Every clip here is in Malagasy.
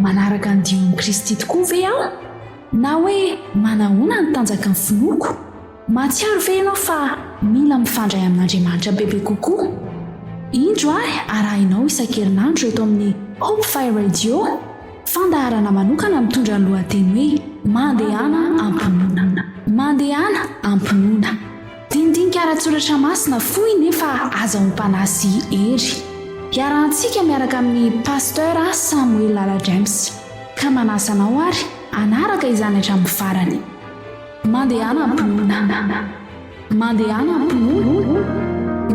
manaraka ny dio amin'i Kristy tokoa ve aho na hoe manahoana ny tanjaka ny finoko? Matsiaro ve ianao fa mila mifandray amin'Andriamanitra bebe kokoa? Indro arahinao isan-kerinandro eto amin'ny Hope Fire Radio, fandaharana manokana mitondra ny lohateny hoe mandehana ampinoana. Mandehana ampinoana. Dindinika ara-tsoratra masina fohy nefa aza hompanasy hery. Hiarahantsika miaraka amin'ny pasteur Samuel Lala James. Ka manasanao ary anaraka izany hatramin'ny farany. Mandehana ampinoana. Mandehana ampinoana.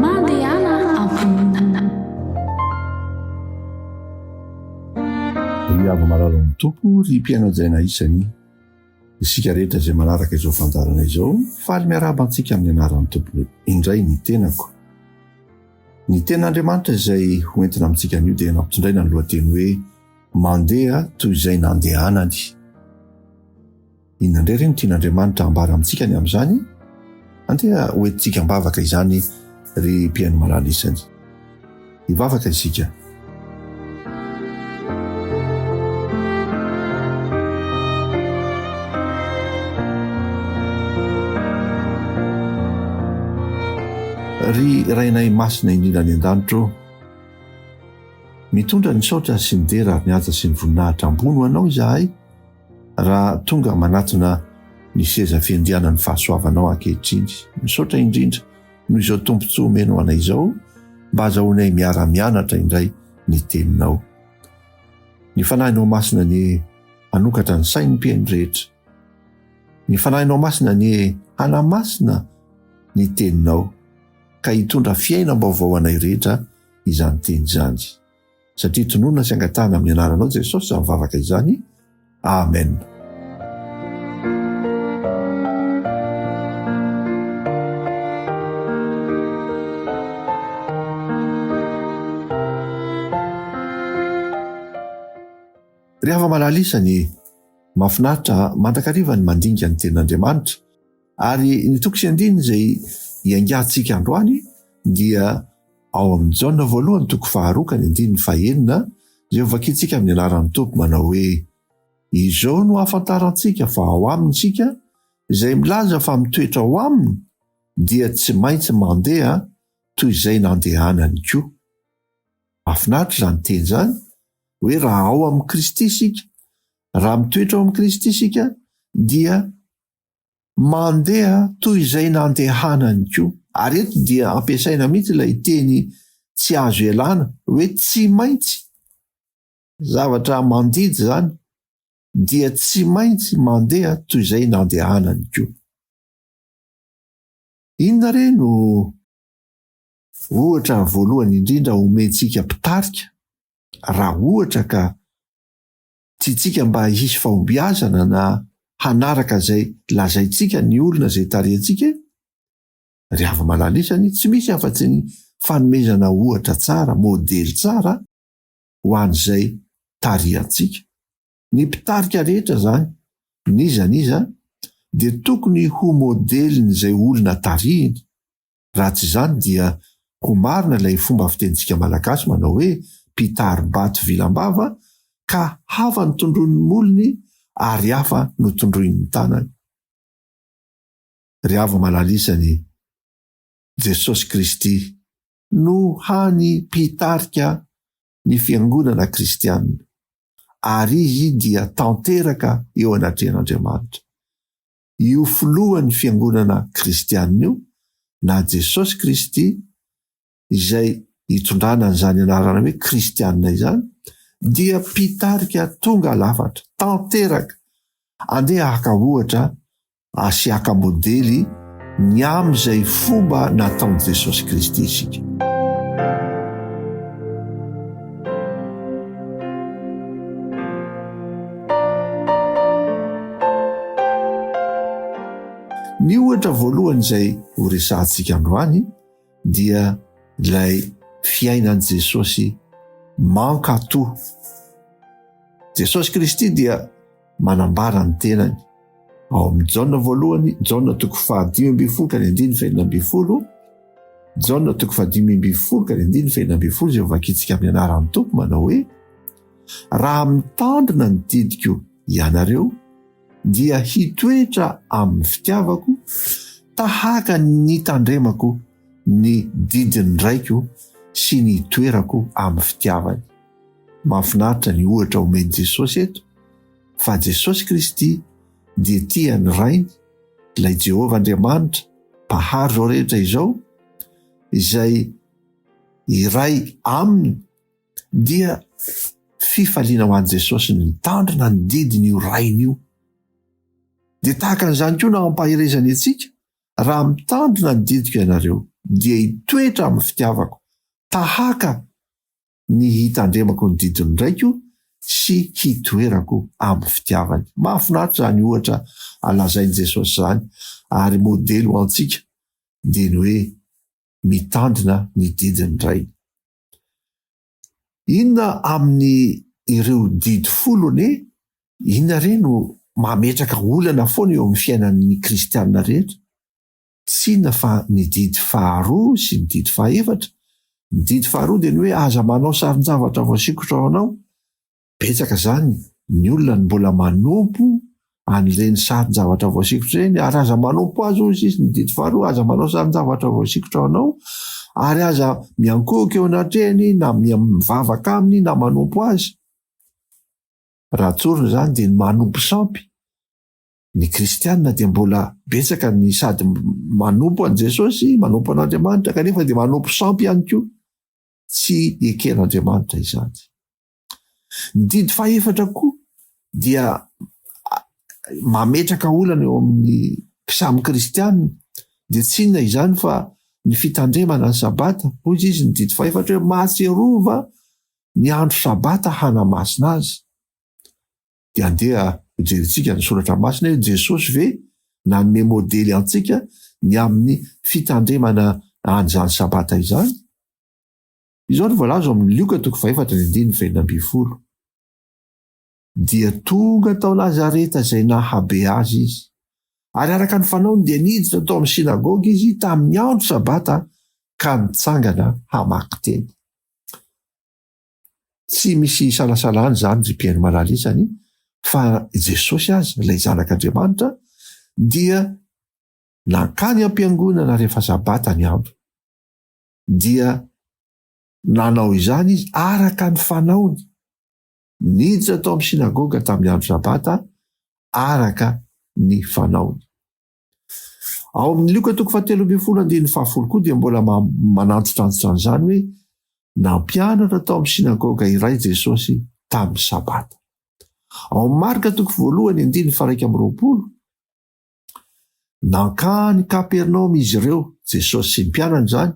Mandehana ampinoana. Ry ava-malala ny tompo ry mpianadaina isany isika rehetra izay manaraka izao fandarana izao, faly miarahaba-antsika amin'ny anaran'ny tompo indray ny tenako. Ny ten'Andriamanitra izay hoentina amintsika anio dia nampitondraina ny lohateny hoe mandeha toy izay nandehanany. Inona indray ireny tian'Andriamanitra hambara amintsika ny amin'izany? Andeha hoentintsika mbavaka izany ry mpiaino malala isany. Hivavaka isika. Ry rainay masina indrindra ny an-danitro, mitondra ny saotra sy ny dera ary ny haja sy ny voninahitra ambony ho anao izahay raha tonga manatona ny seza fiandianan'ny fahasoavanao ankehitriny. Misaotra indrindra noho izao tompontsoa omena anay izao mba azahoanay miara-mianatra indray ny teninao. Ny fanahinao masina ny hanokatra ny sain'ny mpiaino rehetra. Ny fanahinao masina ny hanamasina ny teninao ka hitondra fiainam-baovao anay rehetra izany teny izany. Satria tonoina sy angatahana amin'ny anaranao Jesosy izany mivavaka izany. Amen. Ry ava-malala isany mahafinaritra mandrakariva ny mandinika ny tenin'Andriamanitra ary ny toko sy andiny izay iangatsika androany dia ao amin'ny Jaona voalohany toko 2:9 izay vakitsika amin'ny anaran'ny tompo manao hoe izao no hafantarantsika fa ao aminy sika izay milaza fa mitoetra ao aminy dia tsy maintsy mandeha toy izay nandehanany koa. Mahafinaritra izany teny izany hoe raha ao amin'ny Kristy sika, raha mitoetra ao amin'ny Kristy sika dia mandeha toy izay nandehanany koa. Ary eto dia ampiasaina mihitsy ilay teny tsy azo ialana hoe tsy maintsy. Zavatra mandidy zany dia tsy maintsy mandeha toy izay nandehanany koa. Inona re no ohatra voalohany indrindra omentsika mpitarika raha ohatra ka tiantsika mba hisy fahombiazana na hanaraka izay lazaintsika ny olona izay tarehintsika? Ry ava-malala isany tsy misy afa-tsy ny fanomezana ohatra tsara, modely tsara ho an'izay tarihantsika. Ny mpitarika rehetra zany, niza dia tokony ho modelin'izay olona tarihiny. Raha tsy izany dia ho marina ilay fomba fitentsika malagasy manao hoe mpitary-bato vilam-bava ka hafa ny tondroin'ny molony ary hafa no tondroin'ny tanany. Ry ava-malala isany Jesosy Kristy no hany mpitarika ny fiangonana kristianina ary izy dia tanteraka eo anatrehan'Andriamanitra. Io filohan'ny fiangonana kristianina io na Jesosy Kristy izay hitondrana an'izany anarana hoe kristianina izany dia mpitarika tonga lafatra, tanteraka, andeha haka ohatra sy haka modely ny amin'izay fomba nataon'i Jesosy Kristy isika. Ny ohatra voalohany izay ho resahantsika androany dia ilay fiainan'i Jesosy manka-to. Jesosy Kristy dia manambara ny tenany ao amin'ny Jaona voalohany, Jaona toko 5:12, Jaona toko 5:12 izay vakitsika amin'ny anaran'ny tompo manao hoe raha mitandrina ny didiko ianareo dia hitoetra amin'ny fitiavako tahaka ny tandremako ny didiny raiko sy ny toerako amin'ny fitiavany. Mahafinaritra ny ohatra omeny Jesosy eto fa Jesosy Kristy dia tiany rainy ilay Jehovah Andriamanitra mpahary zao rehetra izao izay iray aminy dia fifaliana ho an'i Jesosy ny mitandrina ny didiny io rainy io. Dia tahaka an'izany koa na ampahirezany antsika, raha mitandrina ny didiko ianareo dia hitoetra amin'ny fitiavako tahaka ny hitandremako ny didiny raiko sy hitoerako amin'ny fitiavany. Mahafinaritra zany ohatra alazainy Jesosy zany ary modely ho antsika dia ny hoe mitandrina ny didiny rainy. Inona amin'ny ireo didy folo ne? Inona re no mametraka olana foana eo amin'ny fiainan'ny kristianina rehetra? Tsy inona fa ny didy faharoa sy ny didy fahaefatra. Ny didy faharoa dia ny hoe aza manao sarin-javatra voasikotra ao anao. Betsaka zany ny olona ny mbola manompo an'ireny sarin-javatra voasikotra ireny ary aza manompo azy izy ny didy faharoa, aza manao sarin-javatra voasikotra ao anao ary aza miankoka eo anatrehany na mivavaka aminy na manompo azy. Raha tsorina zany dia ny manompo sampy. Ny kristianina dia mbola betsaka ny sady manompo an' Jesosy, manompo an'Andriamanitra kanefa dia manompo sampy ihany koa. Tsy eken'Andriamanitra izany. Ny didy fahaefatra koa dia mametraka olana eo amin'ny samy kristianina dia tsy inona izany fa ny fitandremana ny sabata. Hoy izy ny didy fahaefatra hoe mahatsiarova ny andro sabata hanamasina azy. Dia andeha hojerentsika ny soratra masina hoe Jesosy ve nanome modely antsika ny amin'ny fitandremana an'izany sabata izany. Izao no voalaza amin'ny Luka 4:9-20. Dia tonga tao Nazareta izay nahabe azy izy. Ary araka ny fanaony dia niditra tao amin'ny sinagoga izy tamin'ny andro sabata ka nitsangana hamaky teny. Tsy misy salasalany zany ry mpiaino malalisany fa Jesosy azy ilay zanak'Andriamanitra dia nankany am-piangonana rehefa sabata ny andro. Dia nanao izany izy araka ny fanaony. Niditra tao amin'ny sinagoga tamin'ny andro sabata araka ny fanaony. Ao amin'ny Luka 4:10-11 koa dia mbola manantotra an'izany hoe nampianatra tao amin'ny sinagoga iray Jesosy tamin'ny sabata. Ao amin'ny Marka 1:1-20 nankany Kapernaoma izy ireo, Jesosy sy ny mpianany zany,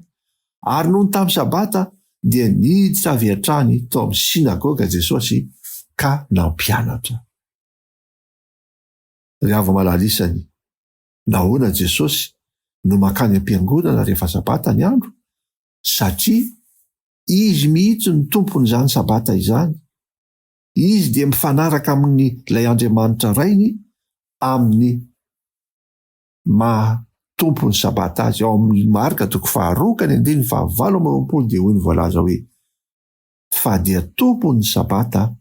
ary noho ny tamin'ny sabata dia niditra avy hatrany tao amin'ny sinagoga Jesosy ka nampianatra. Ry hava malalisany, nahoana Jesosy no mankany am-piangonana rehefa sabata ny andro? Satria izy mihitsy ny tompon'izany sabata izany. Izy dia mifanaraka amin'ny ilay Andriamanitra rainy amin'ny mahatompony sabata azy. Ao amin'ny Marka 2:2-15 dia hoy ny voalaza hoe fa dia tompony sabata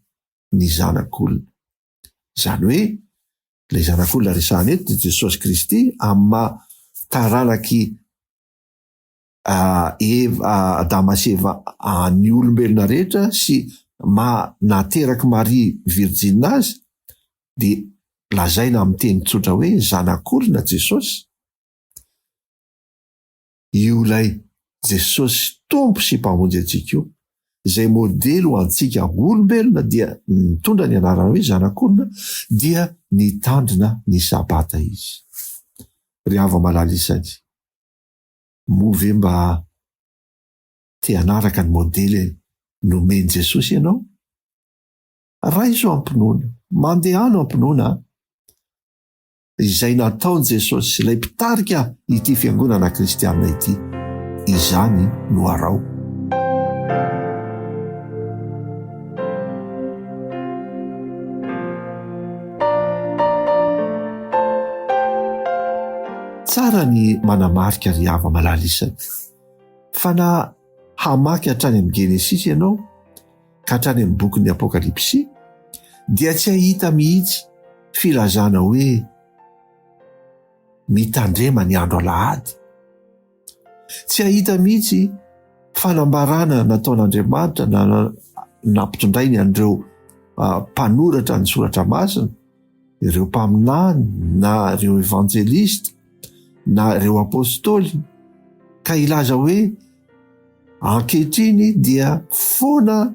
ny zanak'olona. Izany hoe ilay zanak'olona resahana eto dia Jesosy Kristy amin'ny mahataranaky Adama sy Eva ny olombelona rehetra sy nateraky Maria Virjina azy dia lazaina amin'ny teny tsotra hoe zanak'olona Jesosy. Io lay Jesosy tompo sy mpamonjy antsika io izay modely ho antsika olombelona dia mitondra ny anarana hoe zanak'olona dia nitandrina ny sabata izy. Ry hava malalisany, moa ve mba te hanaraka ny modely nomeny Jesosy ianao? Raiso ampinoana, mandehano ampinoana izay nataony Jesosy ilay mpitarika ity fiangonana kristianina ity, izany no arao. Tsara ny manamarika ry hava malalisany fa na hamaky hatrany amin'ny Genesisy ianao ka hatrany amin'ny bokin'ny apokalipsy dia tsy ahita mihitsy filazana hoe mitandrema ny andro alahady. Tsy ahita mihitsy fanambarana nataon'Andriamanitra nampitondray ny andreo mpanoratra ny soratra masina, ireo mpaminany na ireo evanjelista na ireo apôstôly, ka ilaza hoe ankehitriny dia foana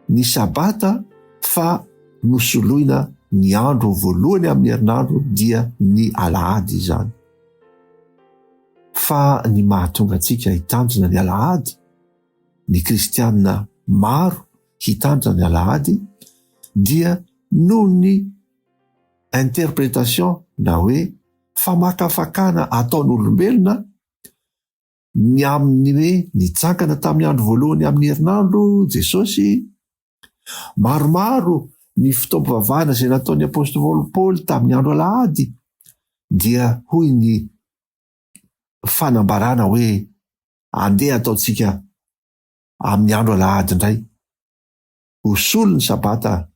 ny sabata fa nosoloina ny andro voalohany amin'ny herinandro dia ny alahady izany. Fa ny mahatonga antsika hitandrina ny alahady, ny kristianina maro hitandrina ny alahady, dia noho ny interpretation na hoe famakafakana ataon'olombelona ny amin'ny hoe nitsangana tamin'ny andro voalohany amin'ny herinandro Jesosy. Maromaro ny fitaovam-bavahana izay nataon'ny apôstôly Paoly tamin'ny andro alahady dia hoy ny fanambarana hoe andeha ataontsika amin'ny andro alahady indray, hosolo ny sabata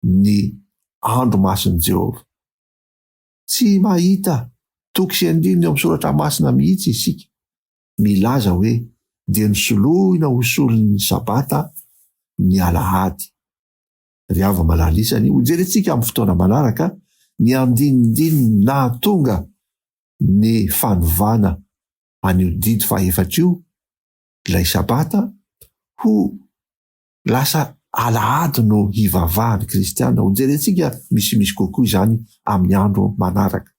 ny andro masin'i Jehovah. Tsy mahita toky sy andininy amin'ny soratra masina mihitsy isika milaza hoe dia nisoloina hosolo ny sabata ny alahady. Ry hava malalisany, hojerentsika amin'ny fotoana manaraka ny andinindininy nahatonga ny fanovana an'io didy fahaefatra io, ilay sabata, ho lasa alahady no hivavahan'ny kristianina. Hojerentsika misimisy kokoa izany amin'ny andro manaraka.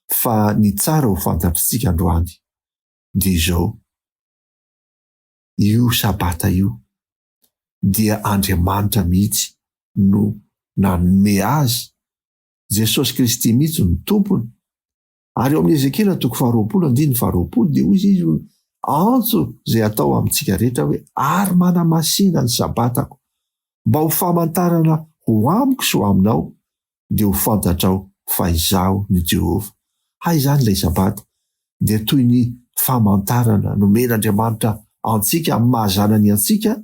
Fa ny tsara ho fantatritsika androany dia izao: io sabata io dia Andriamanitra mihitsy no nanome azy. Jesosy Kristy mihitsy ny tompony. Ary eo amin'ny Ezekela 20:20 dia hoy izy antso zay atao amintsika rehetra hoe ary manamasina ny sabatako mba ho famantarana ho amiko sy ho aminao, dia ho fantatrao fa izaho ny Jehovah. Izany ilay sabata dia toy ny famantarana nomen'Andriamanitra antsika amin'ny mahazanany antsika,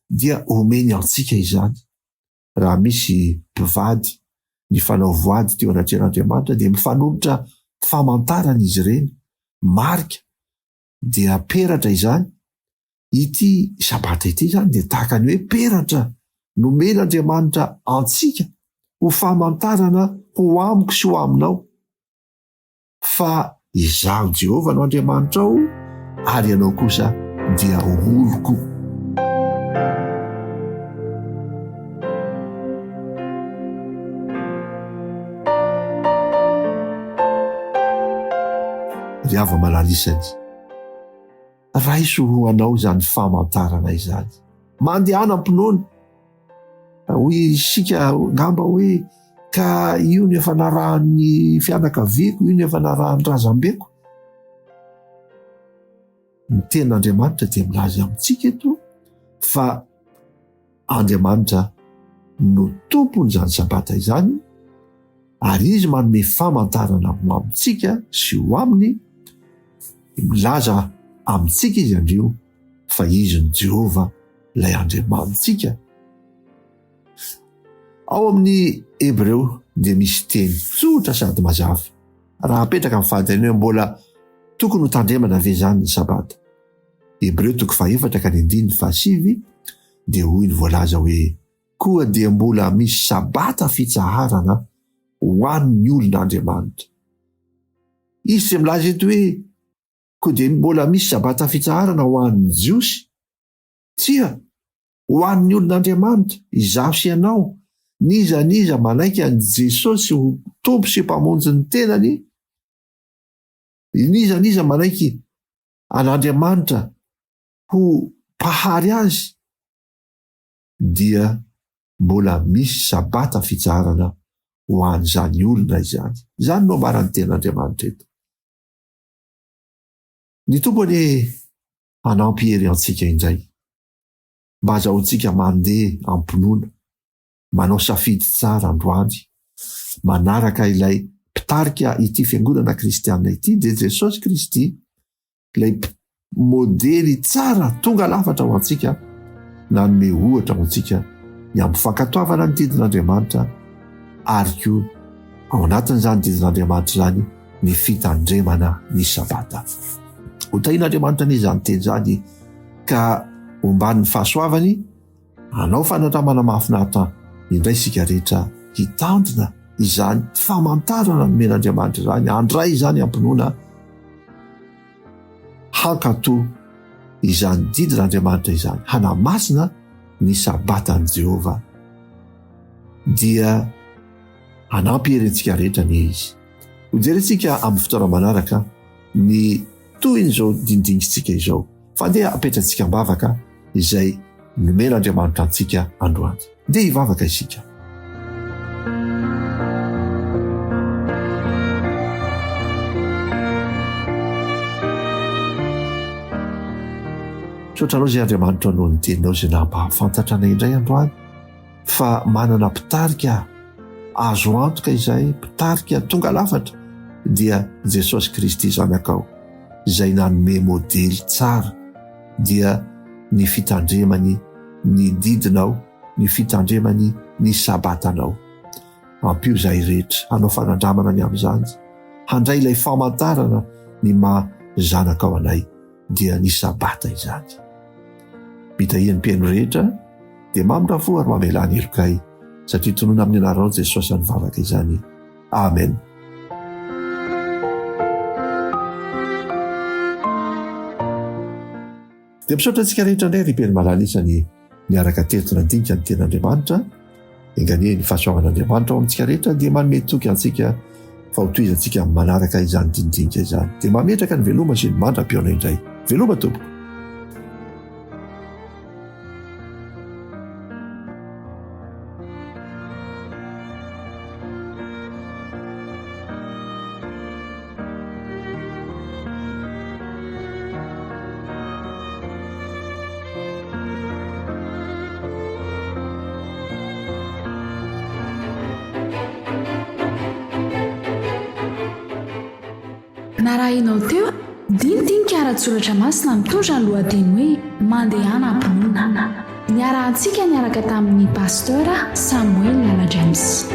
dia omeny antsika izany. Raha misy mpivady ny fanao voady teo anatrehan'Andriamanitra dia mifanolotra famantarana izy ireny, marika, dia peratra izany. Ity sabata ity izany dia tahaka ny hoe peratra nomen'Andriamanitra antsika ho famantarana ho amiko sy ho aminao fa izaho Jehovah no Andriamanitra ao, ary ianao kosa dia oloko. Ry hava malalisany, raiso ho anao izany famantarana izany. Mandehana ampinoana hoy isika ngamba hoe ka io ny efa narahan'ny fianakaviako, io ny efa narahan'ny razambeko. Ny ten'Andriamanitra dia milaza amintsika eto fa Andriamanitra no tompony izany sabata izany, ary izy manome famantarana amintsika sy ho aminy. Milaza amintsika izy andrio fa izy ny Jehovah ilay Andriamanitsika. Ao amin'ny Hebreo dia misy teny tsotra sady mazava. Raha apetraka amin'ny fahantaniana hoe mbola tokony ho tandremana ve izany ny sabata. Hebreo 4:9-7 dia hoy ny voalaza hoe koa dia mbola misy sabata fitsaharana ho an'ny olon'Andriamanitra. Izy tsy milaza eto hoe koa dia mbola misy sabata fitsaharana ho an'ny jiosy. Tsia, ho an'ny olon'Andriamanitra, izaho sy ianao, niza manaika an'i Jesosy ho tompo sy mpamonjy ny tenany, niza manaiky an'Andriamanitra ho pahary azy, dia mbola misy sabata fitsaharana ho an'izany olona izany. Izany no ambaran'ny ten'Andriamanitra eto. Ny tompony hanampy hery antsika indray mba azahoantsika mandeha ampinoana, manao safidy tsara androany, manaraka ilay mpitarika ity fiangonana kristianina ity, dia Jesosy Kristy, ilay modely tsara tonga lafatra ho antsika, nanome ohatra hoantsika ny amin'ny fankatoavana ny didin'Andriamanitra ary koa ao anatin'izany didin'Andriamanitra izany ny fitandremana ny sabata. Hotahin'Andriamanitra ny izany teny izany ka omban'ny fahasoavany anao fanandramana mahafinaritra indray sika rehetra hitandrina izany famantarana nomen'Andriamanitra izany, handray izany ampinoana hankato izany didin'Andriamanitra izany, hanamasina ny sabatan'i Jehova dia hanampy herentsika rehetra ny izy. Hojerentsika amin'ny fotoana manaraka ny toy n'izao dindinitsika izao fa dia apetratsika mbavaka izay nomen'Andriamanitra antsika androany. Dia hivavaka isika. Soatranao izay Andriamanitra no ny teninao izay nampahafantatra anay indray androany fa manana mpitarika azo antoka izay mpitarika tonga lafatra dia Jesosy Kristy zanakao izay nanome modely tsara dia ny fitandremany ny didinao, ny fitandremany ny sabatanao. Ampio izay rehetra hanao fanandramana ny amin'izany, handray ilay famantarana ny zanakao anay dia ny sabata izany. Mitahian'ny mpiaino rehetra dia mamindravò ary mamelany elokay satria tonoina amin'ny anaranao Jesosy ny vavaka izany. Amen. Dia misaotra antsika rehetra indray ry mpiaino malalisany miaraka tetina dinika ny ten'Andriamanitra, enganie ny fahasoavan'Andriamanitra ao amintsika rehetra dia manome toky antsika fa ho toizantsika manaraka izany dindinika izany. Dia mametraka ny veloma sy ny mandram-piaona indray. Veloma tompoko. Narahinao teo dindinika ara-tsoratra masina mitondra ny lohateny hoe mandehana ampinoana. Niarahantsika niaraka tamin'ny pasteur Samuel Nana James.